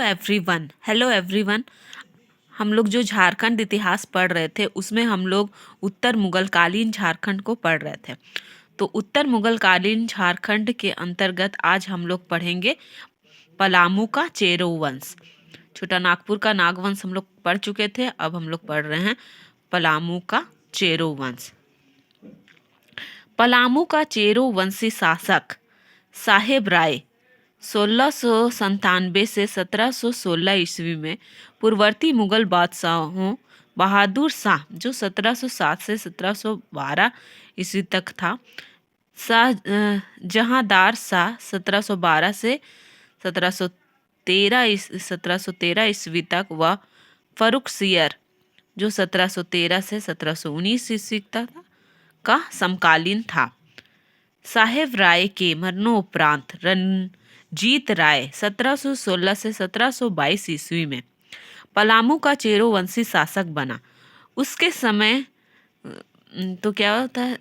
Hello everyone. हम लोग जो झारखंड इतिहास पढ़ रहे थे उसमें हम लोग उत्तर मुगलकालीन झारखंड को पढ़ रहे थे। तो उत्तर मुगलकालीन झारखंड के अंतर्गत आज हम लोग पढ़ेंगे पलामू का चेरो वंश। छोटा नागपुर का नागवंश हम लोग पढ़ चुके थे, अब हम लोग पढ़ रहे हैं पलामू का चेरो वंश। पलामू का चेरो वंशी शासक साहेब राय 1697 से 1716 ईस्वी में पूर्ववर्ती मुगल बादशाहों बहादुर शाह जो 1707 से 1712 ईस्वी तक था, शाह जहांदार शाह 1712 से 1713 ईस्वी तक व फरुख सियर जो 1713 से 1719 ईस्वी तक का समकालीन था। साहेब राय के मरणोपरांत रणजीत राय 1716 से 1722 ईस्वी में पलामू का चेरो वंशी शासक बना। उसके समय तो क्या होता है,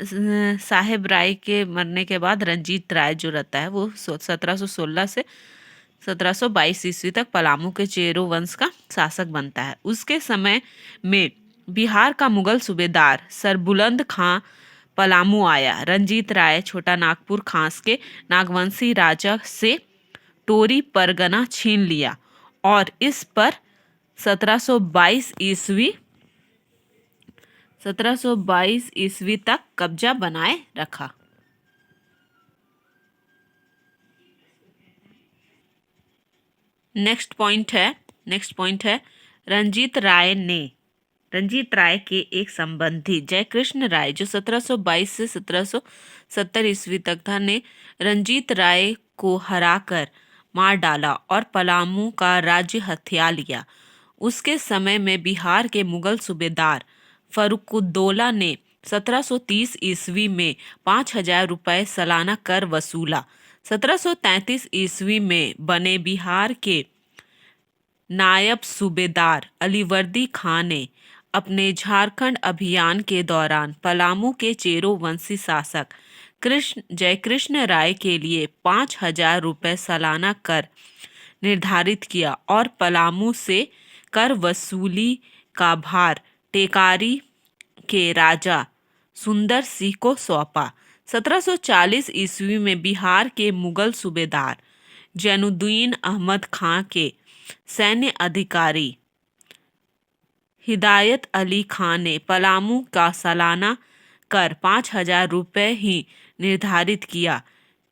साहेब राय के मरने के बाद रंजीत राय जो रहता है वो 1716 से 1722 ईस्वी तक पलामू के चेरो वंश का शासक बनता है। उसके समय में बिहार का मुगल सूबेदार सरबुलंद खां पलामू आया। रंजीत राय छोटा नागपुर खास के नागवंशी राजा से टोरी परगना छीन लिया और इस पर 1722 ईस्वी तक कब्जा बनाए रखा। नेक्स्ट पॉइंट है रंजीत राय के एक संबंधी जयकृष्ण राय जो 1722 से 1770 ईस्वी तक था ने रंजीत राय को हराकर मार डाला और पलामू का राज्य हथिया लिया। उसके समय में बिहार के मुगल सूबेदार फरुकुद्दौला ने 1730 ईस्वी में 5000 रुपये सालाना कर वसूला। 1733 ईस्वी में बने बिहार के नायब सूबेदार अलीवर्दी खां ने अपने झारखंड अभियान के दौरान पलामू के चेरो वंशी शासक जयकृष्ण राय के लिए 5000 रुपये सालाना कर निर्धारित किया और पलामू से कर वसूली का भार टेकारी के राजा सुंदर सिंह को सौंपा। 1740 ईस्वी में बिहार के मुगल सूबेदार जैनुद्दीन अहमद खां के सैन्य अधिकारी हिदायत अली खां ने पलामू का सालाना कर 5000 रुपये ही निर्धारित किया।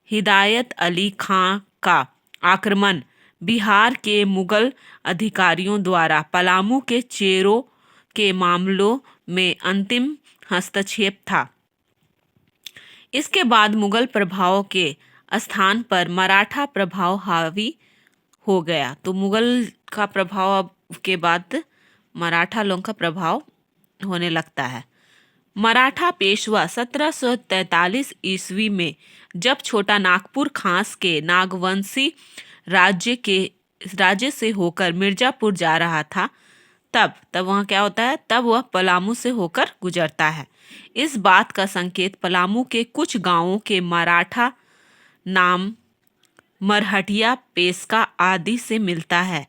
हिदायत अली खां का आक्रमण बिहार के मुगल अधिकारियों द्वारा पलामू के चेरो के मामलों में अंतिम हस्तक्षेप था। इसके बाद मुगल प्रभाव के स्थान पर मराठा प्रभाव हावी हो गया। तो मुगल का प्रभाव के बाद मराठा लोगों का प्रभाव होने लगता है। मराठा पेशवा 1743 ईस्वी में जब छोटा नागपुर खास के नागवंशी राज्य से होकर मिर्जापुर जा रहा था, तब वहाँ क्या होता है, तब वह पलामू से होकर गुजरता है। इस बात का संकेत पलामू के कुछ गांवों के मराठा नाम मरहटिया, पेस्का आदि से मिलता है।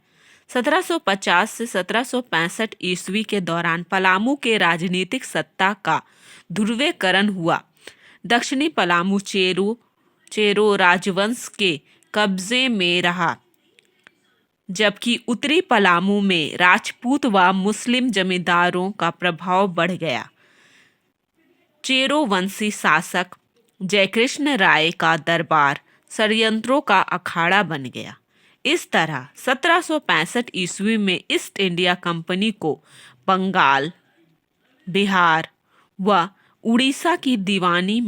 1750 से 1765 ईस्वी के दौरान पलामू के राजनीतिक सत्ता का ध्रुवीकरण हुआ। दक्षिणी पलामू चेरो राजवंश के कब्जे में रहा, जबकि उत्तरी पलामू में राजपूत व मुस्लिम जमींदारों का प्रभाव बढ़ गया। चेरो वंशी शासक जयकृष्ण राय का दरबार षड्यंत्रों का अखाड़ा बन गया। इस तरह 1765 ईस्वी में ईस्ट इंडिया कंपनी को बंगाल, बिहार व उड़ीसा की दीवानी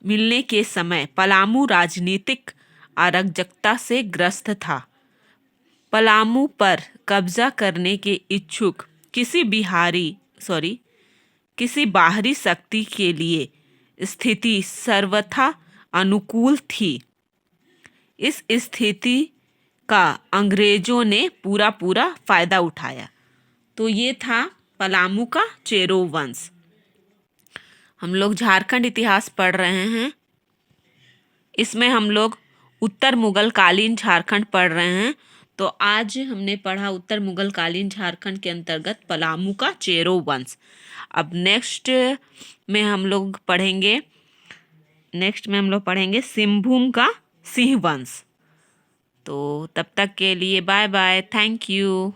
मिलने के समय पलामू राजनीतिक अराजकता से ग्रस्त था। पलामू पर कब्जा करने के इच्छुक किसी बाहरी शक्ति के लिए स्थिति सर्वथा अनुकूल थी। इस स्थिति का अंग्रेजों ने पूरा फायदा उठाया। तो ये था पलामू का चेरो वंश। हम लोग झारखंड इतिहास पढ़ रहे हैं। इसमें हम लोग उत्तर मुगल कालीन झारखंड पढ़ रहे हैं। तो आज हमने पढ़ा उत्तर मुगल कालीन झारखंड के अंतर्गत पलामू का चेरो वंश। अब नेक्स्ट में हम लोग पढ़ेंगे सिंहभूम का सिंह वंश। तो तब तक के लिए बाय बाय, थैंक यू।